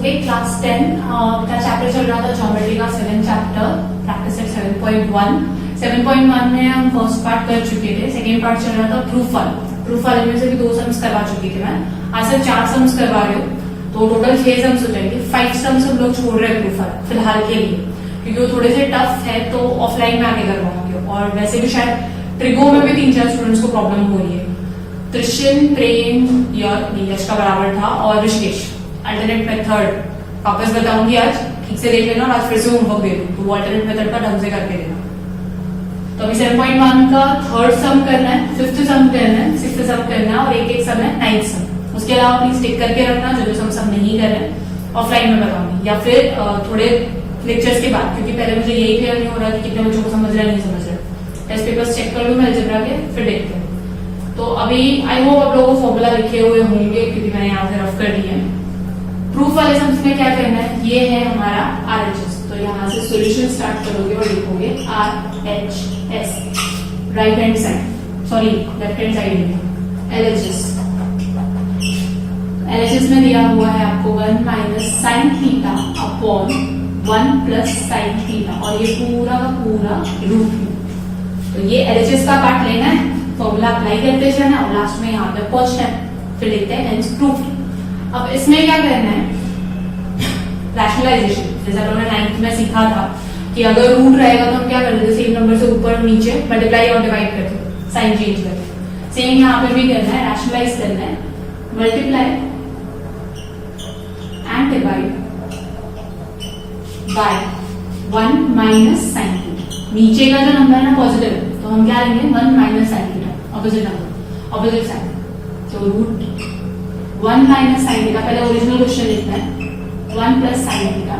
Okay, class 10 का chapter चल रहा था ज्योमेट्री का 7th चैप्टर, प्रैक्टिस सेट 7.1। 7.1 में हम फर्स्ट पार्ट कर चुके थे, सेकेंड पार्ट चल रहा था प्रूफ वाले में से भी 2 सम्स करवा चुकी थी मैं। आज सिर्फ 4 सम्स करवा रही हूँ, तो टोटल 6 सम्स हो जाएंगे। 5 सम्स हम लोग छोड़ रहे हैं प्रूफ वाले फिलहाल के लिए, क्योंकि वो थोड़े से टफ है, तो ऑफलाइन में आके करवाऊंगी। और वैसे भी शायद ट्रिगो में भी 3-4 स्टूडेंट्स को प्रॉब्लम हो रही है। त्रिशन, प्रेम, यश का बराबर था और ऋषिकेश। अल्टरनेट मेथड वापस बताऊंगी आज, ठीक से देख लेना, और आज फिर से होमवर्क दे दूं, तो वो अल्टरनेट मेथड का ढंग से करके देना। तो अभी 7.1 का 3rd सम करना है, 5th सम करना है, 6th सम करना है, और एक सम है 9th सम। उसके अलावा प्लीज टिक करके रखना, जो सम नहीं कर रहे हैं ऑफलाइन में बताऊंगी, या फिर थोड़े लेक्चर्स के बाद, क्योंकि पहले मुझे यही क्लियर नहीं हो रहा कि कितने बच्चों को समझ रहा है नहीं समझ रहा। टेस्ट पेपर्स चेक कर लूं मैं अलजेब्रा के, फिर देखते हैं। तो अभी आई होप आप लोगों को फॉर्मूला लिखे हुए होंगे, क्योंकि मैंने यहाँ से रफ कर दिया है। प्रूफ वाले सम्स में क्या करना है, ये है हमारा RHS, तो यहाँ से सॉल्यूशन स्टार्ट करोगे और लिखोगे RHS, right hand side, sorry left hand side, LHS। LHS में दिया हुआ है आपको 1 minus sine theta upon 1 plus sine theta, और ये पूरा का पूरा रूट है। तो ये LHS का पार्ट लेना है, फॉर्मूला अप्लाई करते जाना, और लास्ट में यहाँ पे पहुंचना है, फिर लिखते हैं हेंस प्रूफ। अब इसमें क्या करना है, रैशनलाइजेशन। जैसे हमने 9th में सीखा था कि अगर रूट रहेगा तो हम क्या करते थे, सेम नंबर से ऊपर नीचे मल्टीप्लाई और डिवाइड करते, साइन चेंज करते। सेम यहाँ पे भी करना है, रैशनलाइज करना है, multiply and divide by 1 minus sine theta. नीचे का जो नंबर है ना पॉजिटिव, तो हम क्या लेंगे 1 minus sine theta, opposite number, opposite sign. तो रूट 1 माइनस साइन थीटा, पहले ओरिजिनल क्वेश्चन लिखना है, 1 प्लस साइन थीटा।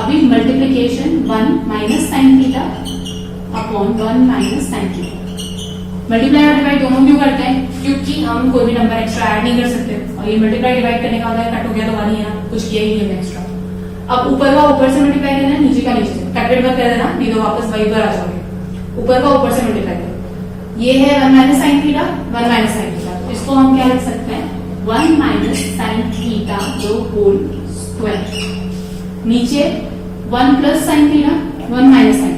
अभी multiplication 1 minus sine theta upon 1 minus sine theta. Multiply और डिवाइड दोनों क्यों करते हैं, क्योंकि हम कोई भी नंबर एक्स्ट्रा ऐड नहीं कर सकते, और ये मल्टीप्लाई डिवाइड करने का होता है, कट हो गया तो 1 ही है, कुछ किया ही नहीं एक्स्ट्रा। अब ऊपर का ऊपर से मल्टीप्लाई करना है, नीचे का नीचे से, कटेड मत कर देना, नहीं तो वापस वही पर आ जाओगे। ऊपर का ऊपर से मल्टीप्लाई करो, ये है 1 minus sine theta, 1 minus sine theta, तो इसको हम क्या लिख सकते हैं 1 माइनस साइन थीटा जो होल स्क्वायर, नीचे 1 plus sine theta 1 minus sine.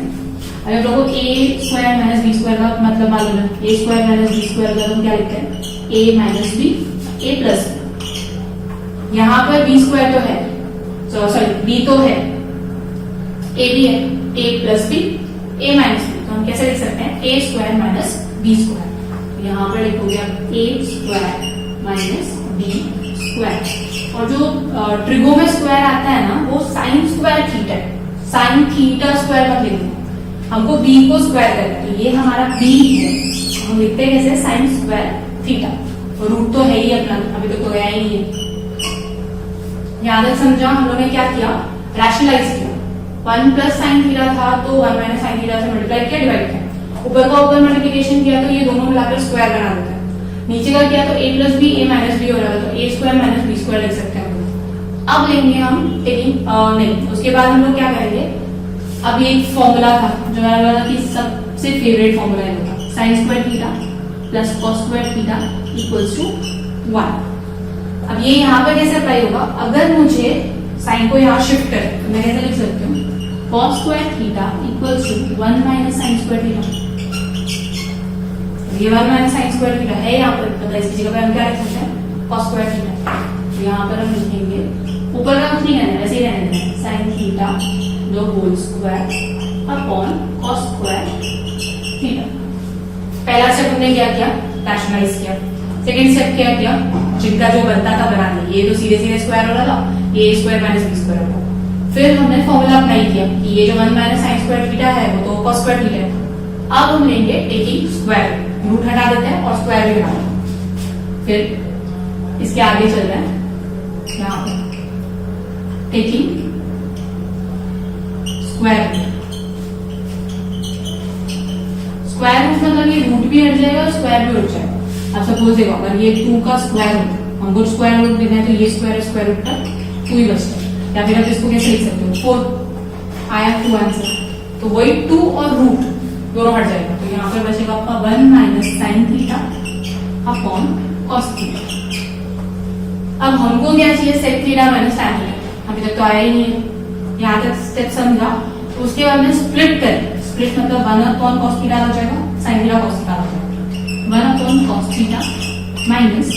अगर लोगों को a square minus b square का मतलब मालूम है, a square minus b square का हम क्या लिखते हैं a minus b, a plus. यहाँ पर b स्क्वायर तो है, सॉरी b तो है, a भी है, a plus b, a minus b, तो हम कैसे लिख सकते हैं a square minus b square. यहाँ पर लिखोगे आप a square minus b square, और जो ट्रिगो में स्क्वायर आता है ना वो साइन स्क्वायर थीटा है, साइन थीटा स्क्वायर मत लिखना, हमको b को स्क्वायर करना है, तो ये हमारा b है, हम लिखते हैं कैसे साइन स्क्वायर थीटा, और रूट तो है ही अपना, अभी तो गया ही है। यहाँ तक समझा, हम लोगों ने क्या किया, रैशनलाइज किया। 1 प्लस साइन थीटा था तो 1 माइनस साइन थीटा से मल्टीप्लाई किया, डिवाइड किया, ऊपर का ऊपर मल्टीप्लिकेशन किया तो ये दोनों मिलाकर स्क्वायर बना देता है, नीचे का किया तो a plus B a minus B हो रहा है, तो a square minus B square लिख सकते हैं। अब लेंगे हम टेकिंग नहीं, उसके बाद हम लोग क्या करेंगे, अब ये एक फॉर्मूला था जो मैंने बोला कि सबसे फेवरेट फॉर्मूला है होगा, sine square theta plus cos square theta equals to 1। अब ये यहाँ पर कैसे अप्लाई होगा, अगर मुझे साइन को यहाँ शिफ्ट करें तो मैं कैसे लिख सकती हूँ, cos square theta equals to 1 minus sine square theta. ये 1 माइनस साइन स्क्वायर थीटा है यहाँ पर, पता है इसकी जगह पे हम क्या लिख सकते हैं कॉस स्क्वायर थीटा। तो यहाँ पर हम लिखेंगे, ऊपर का कुछ नहीं करना है, वैसे ही रहने देना है, साइन थीटा जो whole square upon cos square theta. पहला स्टेप हमने क्या किया, रैशनलाइज किया। सेकंड स्टेप क्या किया, जिनका जो बनता था बना लिया, ये तो सीधे सीधे स्क्वायर हो रहा था, ये स्क्वायर माइनस बी स्क्वायर होगा। फिर हमने फॉर्मूला अप्लाई किया कि ये जो 1 माइनस साइन स्क्वायर थीटा है वो तो कॉस स्क्वायर थीटा है। अब हम लेंगे टेकिंग स्क्वायर, रूट हटा देते हैं और स्क्वायर भी हटा देते हैं। फिर इसके आगे चल रहा है यहाँ पे taking square root. Square root मतलब ये रूट भी हट जाएगा और स्क्वायर भी हट जाएगा। अब सपोज देखो, अगर ये 2 का स्क्वायर रूट, हमको स्क्वायर रूट देना है, तो ये स्क्वायर रूट का 2 ही बचता है, या फिर आप इसको कैसे लिख सकते हो 4, आया 2 आंसर, तो वही 2 और रूट दोनों हट जाएगा, तो यहाँ पर बचेगा आपका 1 minus sine theta upon cos theta. अब हमको क्या चाहिए, sec theta minus tan theta, अभी तक तो आया ही नहीं है, यहाँ तक स्टेप समझा। तो उसके बाद में स्प्लिट करें, स्प्लिट मतलब 1 cos थीटा हो जाएगा, sin थीटा cos थीटा हो जाएगा, 1 cos theta minus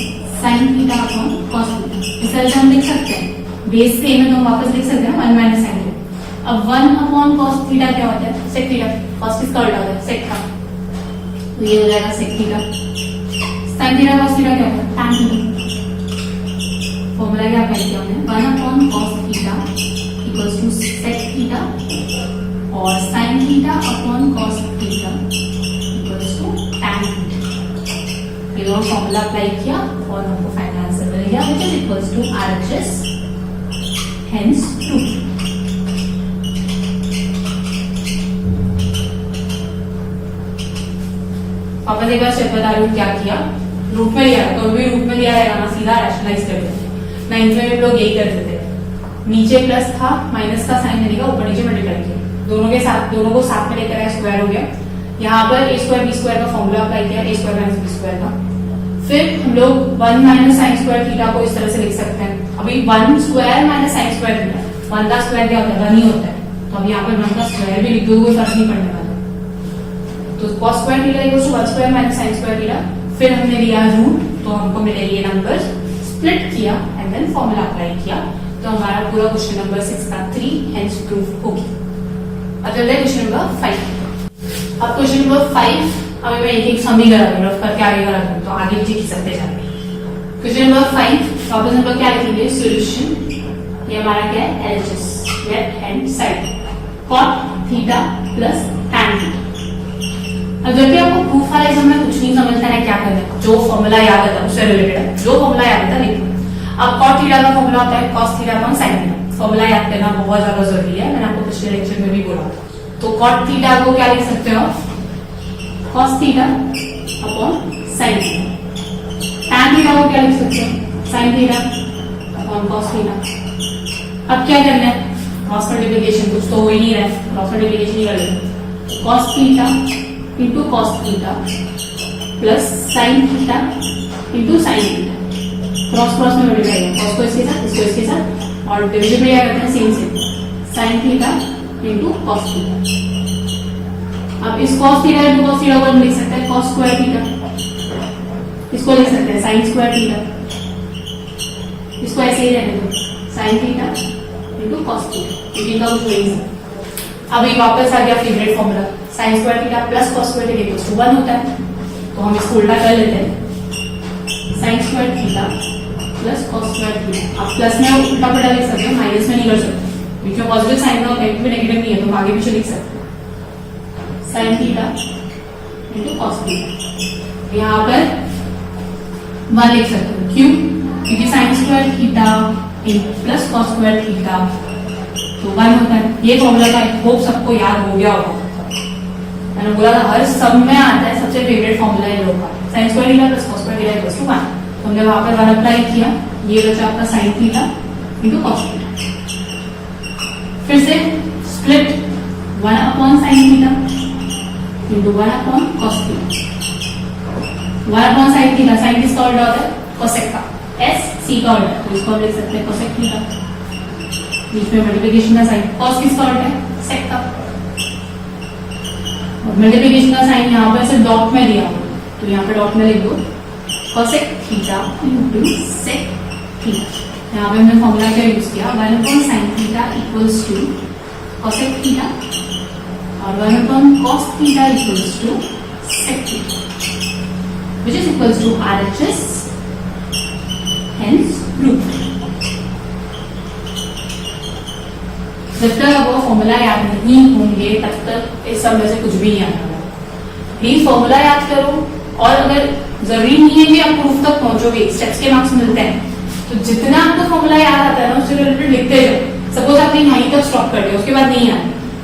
sin theta upon cos theta. इस तरह से हम लिख सकते हैं, बेस सेम है तो हम वापस लिख सकते हैं 1 माइनस sin थीटा। अब 1 अपॉन cos थीटा क्या होता है, sec थीटा, cos किसका उल्टा होता है, sec का, तो ये हो जाएगा sec theta. sin theta cos theta क्या होता है, tan थीटा। फॉर्मूला क्या अप्लाई किया हमने, 1 upon cos theta equals to sec theta और sin theta upon cos theta equals to tan theta. ये दोनों फॉर्मूला अप्लाई किया और हमको फाइनल आंसर मिल गया which is equals to RHS hence true. वापस एक बार स्टेप बता रही हूँ क्या किया। रूट में लिया तो भी रूट में लिया रहेगा ना, सीधा रैशनलाइज कर देते। 9th में लोग यही करते थे, नीचे प्लस था माइनस का साइन देने का, ऊपर नीचे मल्टीप्लाई किया, दोनों को साथ में लेकर आया, स्क्वायर हो गया। यहाँ पर a स्क्वायर b स्क्वायर का फॉर्मूला अप्लाई किया, a square minus b square का। फिर हम लोग 1 माइनस साइन स्क्वायर थीटा को इस तरह से लिख सकते हैं। अभी 1 square minus sine square theta, 1 का स्क्वायर क्या होता है, 1 ही होता है, तो अब यहाँ पर 1 का स्क्वायर भी लिख दो, कोई फर्क नहीं पड़ने वाला। तो cos square theta equals to 1 square minus sin square theta. फिर हमने लिया रूट, तो हमको मिले ये नंबर्स, स्प्लिट किया एंड देन फॉर्मूला अप्लाई किया, तो हमारा पूरा क्वेश्चन नंबर 6 का 3 हेंस प्रूफ होगी। अब चलते हैं क्वेश्चन नंबर 5। अब क्वेश्चन नंबर 5 अभी मैं एक एक सम ही करा दूंगा, करके आगे करा दूंगा, तो आगे पीछे खिसकते जाएंगे। क्वेश्चन नंबर 5 वापस हम लोग क्या लिखेंगे, सॉल्यूशन। ये हमारा क्या है, LHS left hand side, cot theta plus tan theta. अब जब भी आपको प्रूफ वाले एग्जाम में कुछ नहीं समझता है क्या करना है, जो फॉर्मूला याद आता है उससे रिलेटेड है, जो फॉर्मूला याद आता है लिखो। अब cot थीटा का फॉर्मूला होता है cos theta upon sin theta. Formula याद करना बहुत ज्यादा जरूरी है, मैंने आपको पिछले लेक्चर में भी बोला था। तो cot थीटा को क्या लिख सकते हो, cos theta upon sin theta. tan theta को क्या लिख सकते हो, sin theta upon cos theta. अब क्या करना है, क्रॉस मल्टीप्लिकेशन, कुछ तो हो ही नहीं रहा है, क्रॉस मल्टीप्लिकेशन ही कर लेते। cos theta into cos theta plus sin theta into sin theta, cross cross में मल्टीप्लाई है, cos को इसके साथ, इसको इसके साथ, और डिवीजन में क्या करते हैं, सेम से sin theta into cos theta. अब इस cos theta into cos theta को हम लिख सकते हैं cos स्क्वायर थीटा, इसको लिख सकते हैं sin स्क्वायर थीटा, इसको ऐसे ही रहने दो, sin theta into cos theta, इनका कुछ नहीं है। अब ये वापस आ गया favourite formula, sin square theta plus cos square theta equals to 1 होता है, तो हम इसको उल्टा कर लेते हैं, sin square theta plus cos square theta. अब प्लस में उल्टा पलटा लिख सकते हैं, माइनस में नहीं कर सकते, क्योंकि पॉजिटिव साइन का नेगेटिव में नेगेटिव नहीं है, तो आगे पीछे लिख सकते हैं sin theta into cos theta. यहाँ पर 1 लिख सकते हो, क्यों, क्योंकि sin square theta plus cos square theta तो 1 होता है। ये फॉर्मूला का होप सबको याद हो गया होगा, मैंने बोला था हर सब में आता है, सबसे फेवरेट फॉर्मूला है लोग का, sin square theta plus cos square theta equals to 1। तो हमने वहां पर 1 अप्लाई किया, ये बचा आपका sin theta into cos theta. फिर से split 1 upon sin theta into 1 upon cos theta. 1 upon sin theta, sin किसका उल्टा होता है, cosec का, s c का उल्टा, तो इसको हम लिख सकते हैं cosec थीटा, बीच में मल्टीप्लिकेशन का साइन, cos किसका उल्टा है, sec का, और मल्टीप्लिकेशन का साइन यहाँ पर सिर्फ डॉट में दिया हुआ, तो यहाँ पे डॉट में लिख दो cosec theta into sec theta. यहाँ पे हमने फॉर्मूला क्या यूज किया, 1 upon sin theta equals to cosec theta और 1 upon cos theta equals to sec theta, which is equals to RHS hence proof। जब तक आप वो फॉर्मूला याद नहीं होंगे तब तक इस सब में से कुछ भी नहीं आना। प्लीज फॉर्मूला याद करो, और अगर जरूरी नहीं है कि आप प्रूफ तक पहुंचोगे, स्टेप्स के मार्क्स मिलते हैं, तो जितना आपको फॉर्मूला याद आता है ना उससे रिलेटेड लिखते जाओ। सपोज आपने यहीं तक स्टॉप कर दिया, उसके बाद नहीं आया,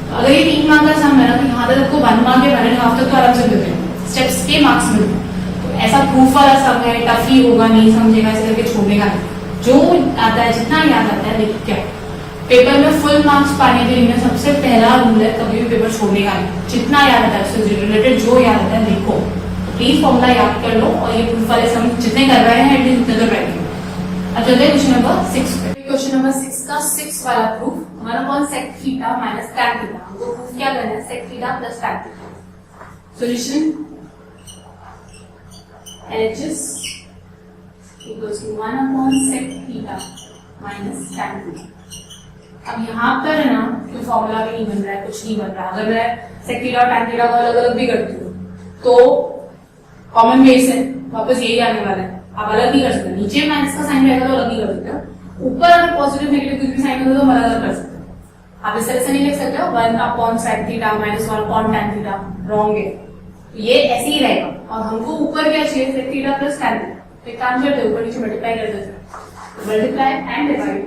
तो अगर ये 3 मार्क का सम है ना, तो यहाँ तक आपको 1 मार्क या 1.5 तक तो आराम से मिलते हैं, स्टेप्स के मार्क्स मिलते हैं। तो ऐसा प्रूफ वाला सम है, टफ ही होगा, नहीं समझेगा ऐसे करके छोड़ने का नहीं, जो आता है जितना याद आता है लिख क्या। पेपर में फुल मार्क्स पाने के लिए सबसे पहला रूल है कभी भी पेपर छोड़ने का नहीं, जितना याद आता है उससे रिलेटेड जो याद आता है लिखो। प्लीज फॉर्मूला याद कर लो, और ये प्रूफ वाले सम जितने कर रहे हैं एटलीस्ट उतने तो बैठ। अब चलते हैं क्वेश्चन नंबर 6 पे। क्वेश्चन नंबर 6 का 6 वाला proof 1/sec theta minus tan theta. हमको प्रूफ क्या करना है, sec theta plus tan theta. Solution LHS equals to 1/sec theta minus tan theta. अब यहाँ पर ना कोई फॉर्मूला भी नहीं बन रहा है, कुछ नहीं बन रहा। अगर मैं sec थीटा और tan थीटा को अलग अलग भी करती हूँ तो कॉमन बेस है, वापस यही आने वाला है। आप अलग नहीं कर सकते, नीचे माइनस का साइन रहेगा तो अलग नहीं कर सकते, ऊपर अगर पॉजिटिव नेगेटिव कुछ भी साइन होगा तो अलग अलग कर सकते हैं। आप इस तरह से नहीं लिख सकते हो 1/sec theta minus 1/tan theta, wrong है। ये ऐसे ही रहेगा और हमको ऊपर क्या चाहिए, sec theta plus tan theta. तो एक काम करते हैं, ऊपर नीचे मल्टीप्लाई कर देते हैं, multiply and divide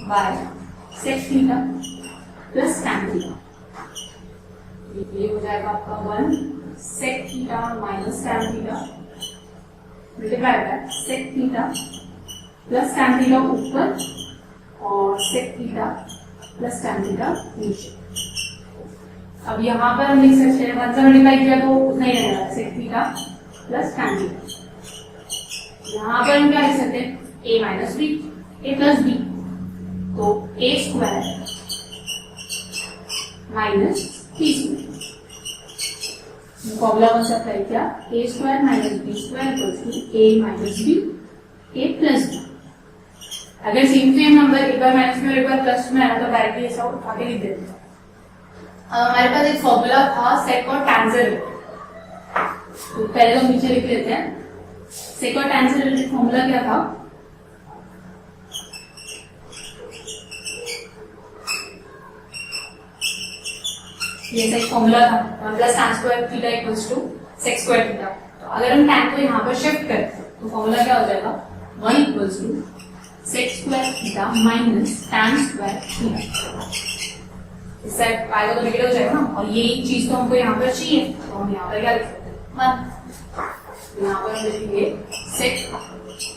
by sec theta plus tan theta. ये हो जाएगा आपका 1 sec theta minus tan theta multiply by sec theta plus tan theta ऊपर और sec theta plus tan theta नीचे। अब यहाँ पर हम लिख सकते हैं 1 से मल्टीप्लाई किया तो उतना ही रहेगा sec theta plus tan theta. यहाँ पर हम क्या लिख सकते हैं, a minus B, a plus B, तो a square minus B square. Formula कौन सा अप्लाई किया, a square minus B square equals to a minus B a plus B. अगर सेम नंबर एक बार माइनस में और एक बार प्लस में आया तो डायरेक्टली ऐसा उठा के लिख देते हैं। हमारे पास एक फॉर्मूला था sec और tan से रिलेटेड, तो पहले हम नीचे लिख लेते हैं। sec और tan से रिलेटेड फॉर्मूला क्या था, ये एक फॉर्मूला था 1 plus tan square theta equals to sec square theta. तो अगर हम tan को यहाँ पर शिफ्ट करें तो फॉर्मूला क्या हो जाएगा, 1 equals to sec square theta minus tan square theta. इस साइड आएगा तो नेगेटिव हो जाएगा ना, और यही चीज तो हमको यहाँ पर चाहिए, तो हम यहाँ पर क्या लिख सकते हैं 1। यहाँ पर हम लिखेंगे sec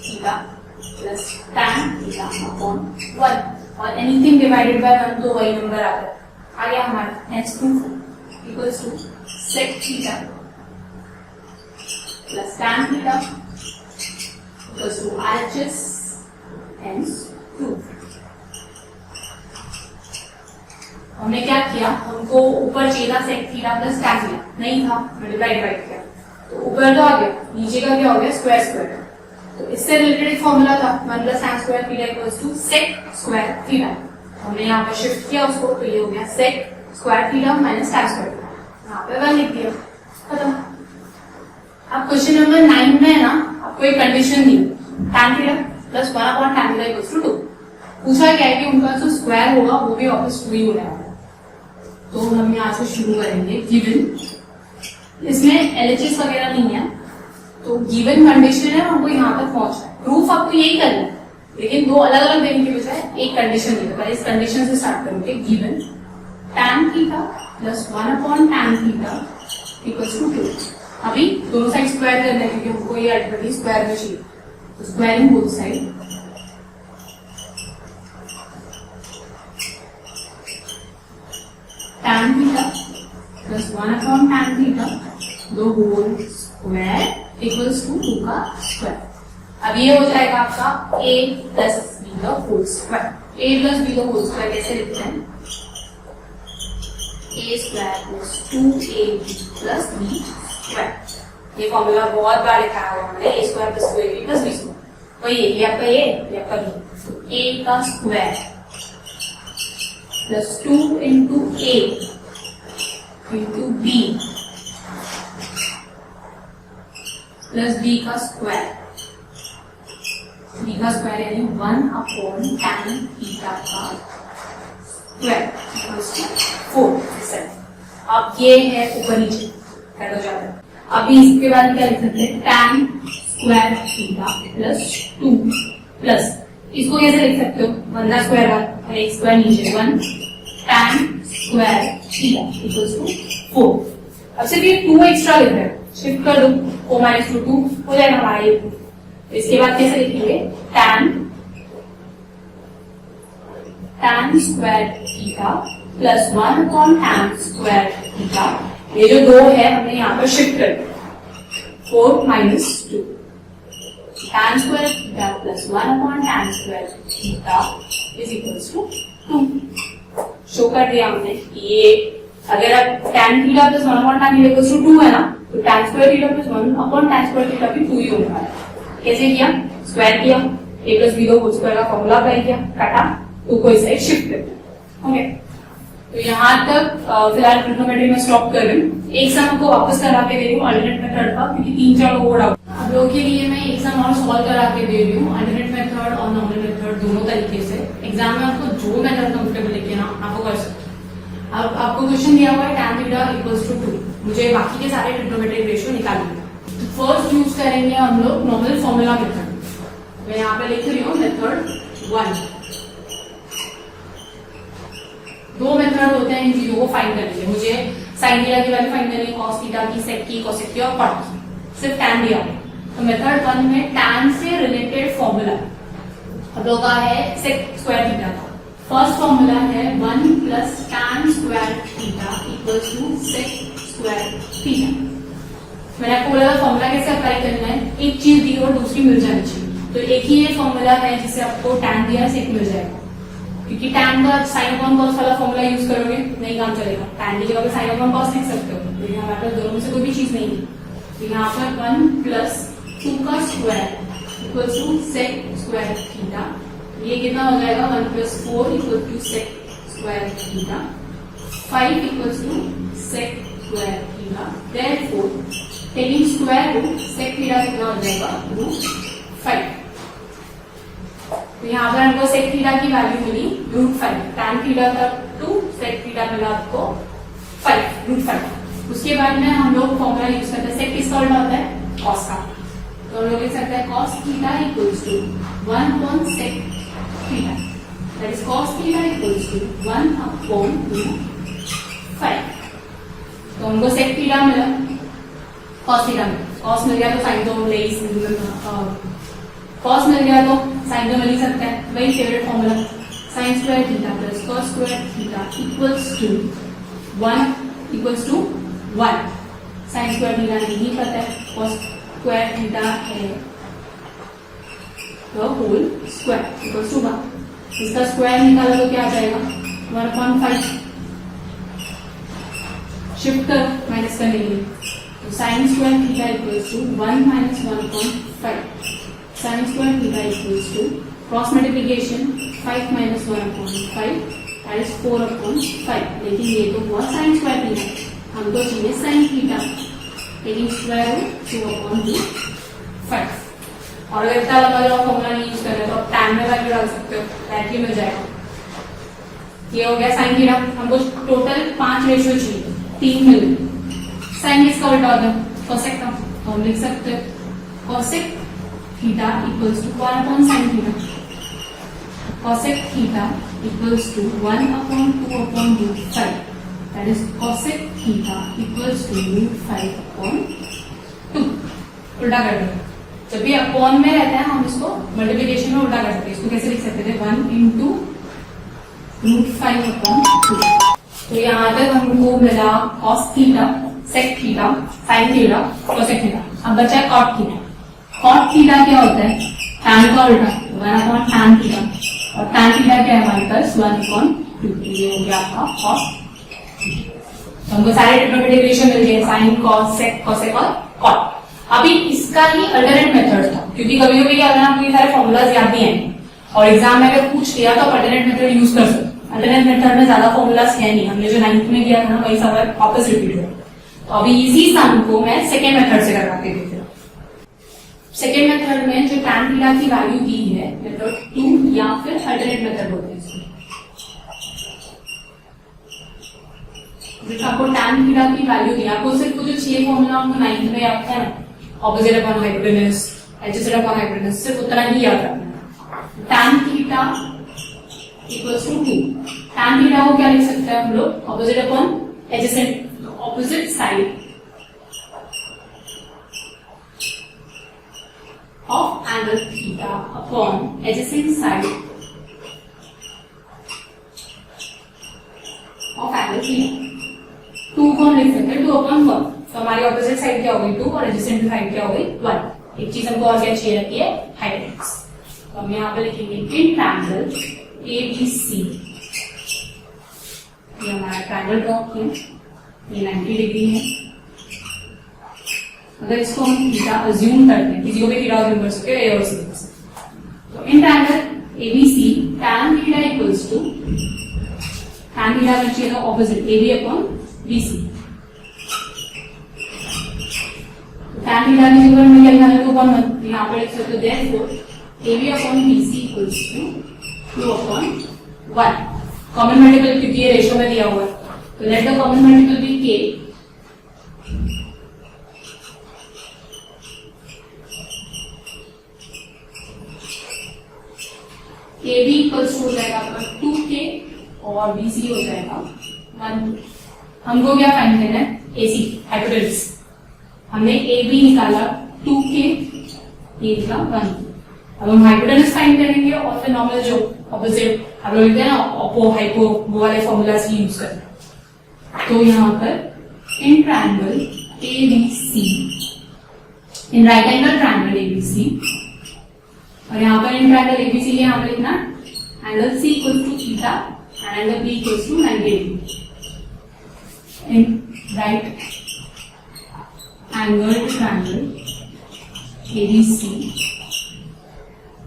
theta plus tan theta upon 1, और एनीथिंग डिवाइडेड बाय 1 तो वही नंबर आता है। आ गया हमारा next proof equals to sec theta plus tan theta equals to RHS hence proof. हमने क्या किया, हमको ऊपर चाहिए था sec theta plus tan theta, नहीं था, मल्टीप्लाई डिवाइड किया तो ऊपर तो आ गया, नीचे का क्या हो गया, स्क्वायर स्क्वायर। तो इससे रिलेटेड एक फॉर्मूला था 1 plus tan square theta equals to sec square theta. हमने यहाँ पर शिफ्ट किया उसको, तो ये हो गया sec square theta minus tan square theta, यहाँ पे 1 लिख दिया, खत्म। अब क्वेश्चन नंबर 9 में है ना, आपको एक कंडीशन दी tan theta plus 1/tan theta equals to 2। पूछा क्या है कि उनका जो स्क्वायर होगा वो भी वापस 2 ही हो जाएगा। तो हम यहाँ से शुरू करेंगे, गिवन, इसमें LHS वगैरह नहीं है, तो गिवन कंडीशन है, हमको यहाँ तक पहुंचना है। प्रूफ आपको यही करना है, लेकिन दो अलग अलग देने के बजाय एक कंडीशन दी। पहले इस कंडीशन से स्टार्ट करेंगे, given tan theta plus 1/tan theta equals to 2। अभी दोनों साइड स्क्वायर करना है क्योंकि हमको ये अल्टीमेटली स्क्वायर में चाहिए, तो squaring both side tan theta plus 1/tan theta दो होल स्क्वायर इक्वल्स टू 2 का स्क्वायर। अब ये हो जाएगा आपका a प्लस बी का whole square. a plus B का होल स्क्वायर कैसे लिखते हैं, a square plus 2ab plus b square. ये फॉर्मूला बहुत बार लिखा हुआ हमने, a square plus 2ab plus b square. वही ये आपका a, ये आपका b। a का square plus 2 into a into b plus b का स्क्वायर। b का स्क्वायर यानी 1/tan थीटा का स्क्वायर इक्वल्स टू 4। अब ये है ऊपर नीचे ऐड हो जाता है। अभी इसके बाद क्या लिख सकते हैं, tan square theta plus 2 plus, इसको कैसे लिख सकते हो, 1 का स्क्वायर 1 और एक स्क्वायर नीचे 1 tan square theta equals to 4। अब सिर्फ ये 2 एक्स्ट्रा लिख रहे हैं, शिफ्ट कर दो, 4 माइनस 2 हो जाएगा हमारा ये। इसके बाद कैसे लिखेंगे, tan square theta plus 1/tan square theta. ये जो 2 है हमने यहाँ पर शिफ्ट कर दिया, 4 minus 2. Tan square theta plus 1 upon tan square theta is equals to 2. Show कर दिया हमने ये अगर अब tan theta plus 1 upon tan theta equals to 2 है ना, तो tan square theta plus 1 upon tan square theta भी 2 ही होने वाला है। कैसे किया? स्क्वायर किया, a plus b whole square का फॉर्मूला अप्लाई किया, काटा, 2 को इस साइड शिफ्ट कर दिया। ओके, तो यहाँ तक फिलहाल ट्रिग्नोमेट्री में स्टॉप कर रही हूँ। एक सम को वापस करा के दे रही हूँ अल्टरनेट मेथड का, क्योंकि 3-4 लोग और आप लोगों के लिए मैं एक सम और सॉल्व करा के दे रही हूँ अल्टरनेट मेथड और नॉर्मल मेथड दोनों तरीके से। एग्जाम में आपको जो मेथड कंफर्टेबल लेके ना आपको कर सकते हैं। अब आपको क्वेश्चन दिया हुआ है tan थीटा इक्वल्स टू 2, मुझे बाकी के सारे ट्रिग्नोमेट्रिक रेशियो निकालने हैं। तो फर्स्ट यूज करेंगे हम लोग नॉर्मल फॉर्मूला मेथड। मैं यहाँ पे लिख रही हूँ मेथड 1। दो मेथड होते हैं इन चीजों को फाइंड करने के। मुझे साइन थीटा की वैल्यू फाइंड करनी है, कॉस थीटा की, सेक की, कोसेक की और कॉट की। सिर्फ tan दिया है तो मेथड 1 में tan से रिलेटेड फॉर्मूला अब लोग का है सेक स्क्वायर थीटा का। फर्स्ट फॉर्मूला है 1 plus tan square theta equals to sec square theta. मैंने आपको बोला फॉर्मूला कैसे अप्लाई करना है, एक चीज दी और दूसरी मिल जानी चाहिए। तो एक ही ये फॉर्मूला है जिससे आपको tan दिया सेक मिल जाएगा, क्योंकि tan का साइन अपॉन कॉस वाला फॉर्मूला यूज करोगे नहीं काम चलेगा। tan की जगह पे साइन अपॉन कॉस लिख सकते हो, तो यहाँ पर दोनों में से कोई भी चीज नहीं है। तो यहाँ पर 1 प्लस 2 का square equals to sec square theta. ये कितना हो जाएगा? 1 plus 4 equal to sec square theta. 5 equals to sec square theta. Therefore taking square root sec theta कितना हो जाएगा? रूट 5। तो यहाँ पर हमको सेक थीटा की वैल्यू मिली रूट 5। tan थीटा था 2, सेक थीटा मिला आपको 5, रूट 5। उसके बाद में हम लोग फॉर्मूला यूज करते हैं, सेक किसका उल्टा होता है? कॉस का। तो हम लोग लिख सकते हैं cos theta equals to 1 upon sec theta, that is cos theta equals to 1 upon root 5। तो हमको सेक थीटा मिला, कॉस थीटा मिला। कॉस मिल गया तो साइन तो कॉस मिल गया तो साइन तो मिल ही सकता है, वही favourite formula. Sine square theta plus cos square theta equals to 1 sine square theta नहीं पता है, कॉस स्क्वायर थीटा है तो होल स्क्वायर इक्वल्स टू 1। इसका स्क्वायर निकाला तो क्या आ जाएगा? 1/5। शिफ्ट कर माइनस करने के लिए, तो sine square theta equals to 1 minus 1/5। Sine square theta equals to cross multiplication 5 minus 1/5 that is 4/5। लेकिन ये तो हुआ साइन स्क्वायर थीटा, हमको चाहिए sine theta, taking square root 2/5। और अगर इतना लंबा जो फॉर्मूला नहीं यूज कर रहे तो आप tan में वैल्यू डाल सकते हो, डायरेक्टली मिल जाएगा। ये हो गया साइन थीटा। हमको टोटल 5 रेशियो चाहिए, 3 मिल गए। साइन किसका उल्टा होता है? कोसेक का। तो हम लिख सकते हैं cosec theta equals to 1 upon sine theta. Cosec theta equals to 1 upon 2 upon root 5, that is cosec theta equals to root 5 upon 2। उल्टा कर दो, जब भी अपॉन में रहता है हम इसको मल्टीप्लिकेशन में उल्टा कर सकते हैं। इसको कैसे लिख सकते थे? 1 इंटू रूट 5 अपॉन 2। तो यहाँ तक हमको मिला cos theta, sec theta, sine theta, cosec theta. अब बचा है कॉट थीटा। कॉट थीटा क्या होता है? tan का उल्टा 1 अपॉन tan थीटा, और tan थीटा क्या है हमारे पास? 1/2। ये हो गया आपका कॉस। तो हमको सारे ट्रिग्नोमेट्रिक रेशियो मिल गए, साइन, कॉस, सेक, कोसेक और कॉट। अभी इसका ही अल्टरनेट मेथड था, क्योंकि कभी कभी क्या होता है आपको ये सारे फॉर्मूलाज याद नहीं आएंगे और एग्जाम में अगर पूछ लिया तो आप अल्टरनेट मेथड यूज कर सकते। अल्टरनेट मेथड में ज्यादा फॉर्मूलाज है नहीं, हमने जो 9th में किया था ना वही सब वापस रिपीट हुआ। तो अभी इसी सम को मैं सेकेंड मेथड से करवा के देती हूँ। सेकेंड मेथड में जो tan थीटा की वैल्यू दी है मेथड 2 या फिर अल्टरनेट मेथड बोलते हैं इसको। आपको tan थीटा की वैल्यू दी, आपको सिर्फ जो 6 फॉर्मूला आपको 9th में याद था ना, opposite upon hypotenuse, adjacent upon hypotenuse, सिर्फ उतना ही याद रखना। tan theta equals to 2। tan theta को क्या लिख सकते हैं हम लोग? Opposite upon adjacent, opposite side of angle theta upon adjacent side of angle theta। 2 कौन लिख सकते हैं? 2/1। तो हमारी ऑपोजिट साइड क्या हो गई 2 और एडजेसेंट साइड क्या हो गई 1। एक चीज हमको और क्या चाहिए रखी है हाइपोटेनस। तो हम यहाँ पे लिखेंगे इन ट्रायंगल ABC, ये हमारा ट्रायंगल ड्रॉ किया, ये 90 डिग्री है। अगर इसको हम थीटा अज्यूम करते हैं, किसी को भी थीटा अज्यूम कर सकते हो ए और सी। तो in triangle ABC tan theta equals to tan theta करना चाहिए था opposite AB upon BC। tan theta की जगह में क्या लिखा है 2/1, यहाँ पर लिख सकते हो therefore AB upon BC equals to 2/1। Common multiple क्योंकि ये रेशियो में दिया हुआ है, तो let the common multiple be K। AB इक्वल्स हो जाएगा आपका 2K और BC हो जाएगा 1। हमको क्या फाइंड करना है AC हाइपोटेनस। हमने AB निकाला 2K, A निकाला 1। अब हम हाइपोटेनस फाइंड करेंगे और फिर नॉर्मल जो ऑपोजिट हम लोग लिखते हैं ना ओपो हाइपो वो वाले फॉर्मूला से यूज करते। तो यहाँ पर इन ट्रायंगल ABC, इन राइट एंगल ट्रायंगल ABC, और यहाँ पर इन ट्रायंगल ABC के यहाँ पर लिखना angle C equals to theta and angle B equals to 90 degree. In right angle triangle ABC,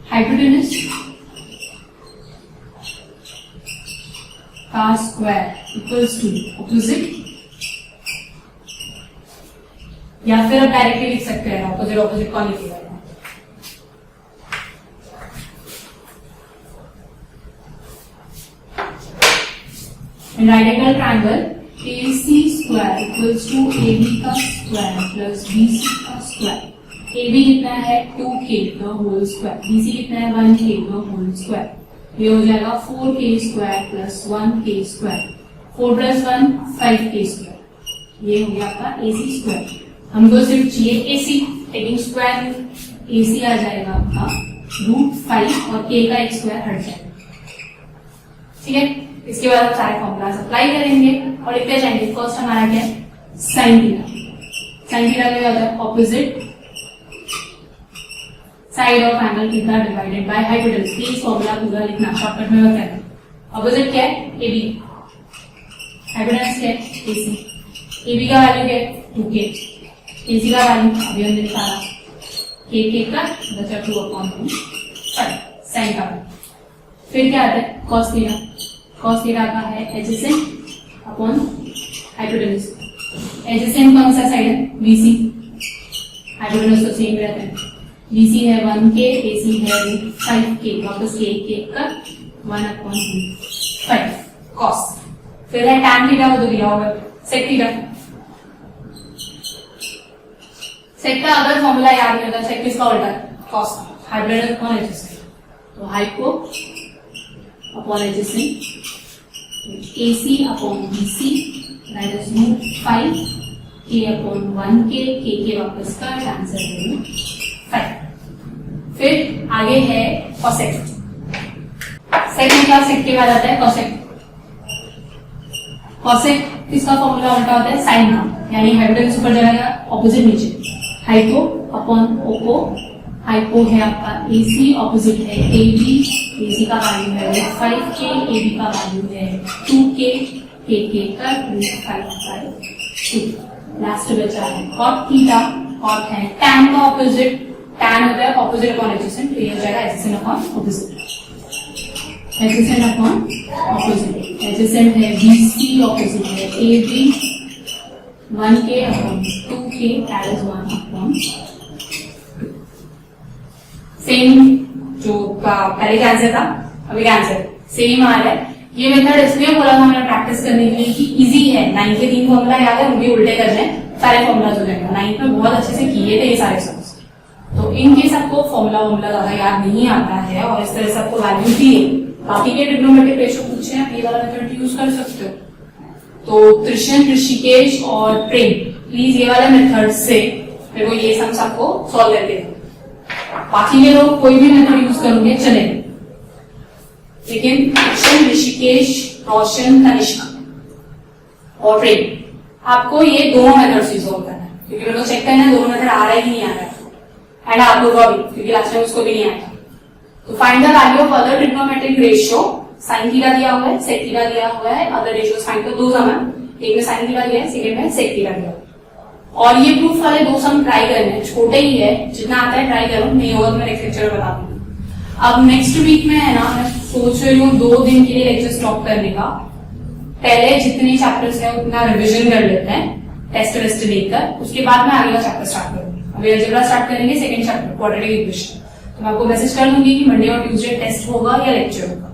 hypotenuse का स्क्वायर इक्वल्स टू ऑपोजिट, या फिर आप डायरेक्टली लिख सकते हैं ऑपोजिट। ऑपोजिट कौन लिखेगा? In right angle triangle AC square equals to AB का स्क्वायर प्लस BC का स्क्वायर। AB कितना है 2K का होल स्क्वायर, BC कितना है 1K का होल स्क्वायर। ये हो जाएगा 4K square plus 1K square, 4 plus 1 5K square. ये हो गया आपका AC स्क्वायर। हमको सिर्फ चाहिए AC, टेकिंग स्क्वायर AC आ जाएगा आपका √5 और K का एक स्क्वायर हट जाएगा। ठीक है, इसके बाद हम सारे फॉर्मूलाज अप्लाई करेंगे और लिखते जाएंगे। फर्स्ट हमारा क्या है साइन थीटा। साइन थीटा क्या होता है opposite side of angle theta divided by hypotenuse. इस फॉर्मूला पूरा लिखना शॉर्टकट में क्या है। ऑपोजिट क्या है AB, हाइपोटेनस क्या है AC। AB का वैल्यू क्या है 2K, AC का वैल्यू अभी हमने निकाला K का बचा 2/2 साइन का। फिर क्या आता है cos थीटा। cos थीटा का है एडजेसेंट अपॉन हाइपोटेनस। एडजेसेंट कौन सा साइड है BC, हाइपोटेनस तो सेम रहता है। BC है 1K, AC है 5K, वापस K का 1/5 cos। फिर है tan थीटा, वो तो दिया होगा sec थीटा। sec का अगर फॉर्मूला याद नहीं होता, sec किसका उल्टा है cos, हाइपोटेनस अपॉन एडजेसेंट। तो hypo upon adjacent AC upon BC that is √5K upon 1K, K के वापस का आंसर है 5। फिर आगे है cosec। sec में क्या sec के बाद आता है cosec। cosec इसका फॉर्मूला उल्टा होता है साइन का, यानी हाइपोटेनस ऊपर जाएगा ऑपोजिट नीचे। हाइपो अपॉन ओपो, हाइपो है आपका AC, ऑपोजिट है AB। AC का वैल्यू है 5K, AB का वैल्यू है 2K, K का √5/2। लास्ट बचा है cot थीटा। cot है tan का ऑपोजिट, tan होता है ऑपोजिट अपॉन एडजेसेंट, तो ये हो जाएगा adjacent upon opposite. Adjacent upon opposite, adjacent है BC, ऑपोजिट है AB। 1K upon 2K that is 1/2। Same जो पहले का आंसर था अभी का आंसर सेम आ रहा है। ये मेथड इसलिए बोला था मैंने प्रैक्टिस करने के लिए कि इजी है। 9 के 3 फॉर्मूला याद है, उनके उल्टे कर लें, सारे फॉर्मूला हो जाएगा। 9 में बहुत अच्छे से किए थे ये सारे सब्स। तो इन केस आपको फॉर्मूला ज्यादा याद नहीं आता है और इस तरह से आपको वैल्यू दिए, बाकी के ट्रिग्नोमेट्रिक रेशियो पूछे आप ये वाला मेथड यूज कर सकते हो। तो त्रिशन, ऋषिकेश और प्रेम, प्लीज ये वाले मेथड से मेरे को ये सम्स आपको सॉल्व करके दो। बाकी के लोग कोई भी मेथड यूज करोगे चलेगा, लेकिन त्रिशन, ऋषिकेश, रोशन, तनिष्का और प्रेम आपको ये दोनों मेथड से सॉल्व करना है, क्योंकि मेरे को चेक करना है दोनों मेथड आ रहा है कि नहीं आ रहा है, एंड आप लोगों का भी, क्योंकि लास्ट टाइम उसको भी नहीं आया था। तो find the value of other trigonometric ratio, sine theta दिया हुआ है, सेक थीटा दिया हुआ है, अदर रेशियो फाइंड कर, दो सम है, एक में साइन थीटा दिया है, सेकंड में सेक थीटा दिया है। और ये प्रूफ वाले दो सम ट्राई करने हैं, छोटे ही है, जितना आता है ट्राई करो, नहीं होगा तो मैं नेक्स्ट लेक्चर बता दूंगी। अब नेक्स्ट वीक में है ना, मैं सोच रही हूँ 2 दिन के लिए लेक्चर स्टॉप करने का। पहले जितने चैप्टर्स है उतना रिविजन कर लेते हैं, टेस्ट वेस्ट लेकर, उसके बाद मैं आगे का चैप्टर स्टार्ट करूंगी। अभी अलजेब्रा स्टार्ट करेंगे, सेकंड चैप्टर क्वाड्रेटिक इक्वेशन। तो मैं आपको मैसेज कर दूंगी कि मंडे और ट्यूसडे टेस्ट होगा या लेक्चर होगा।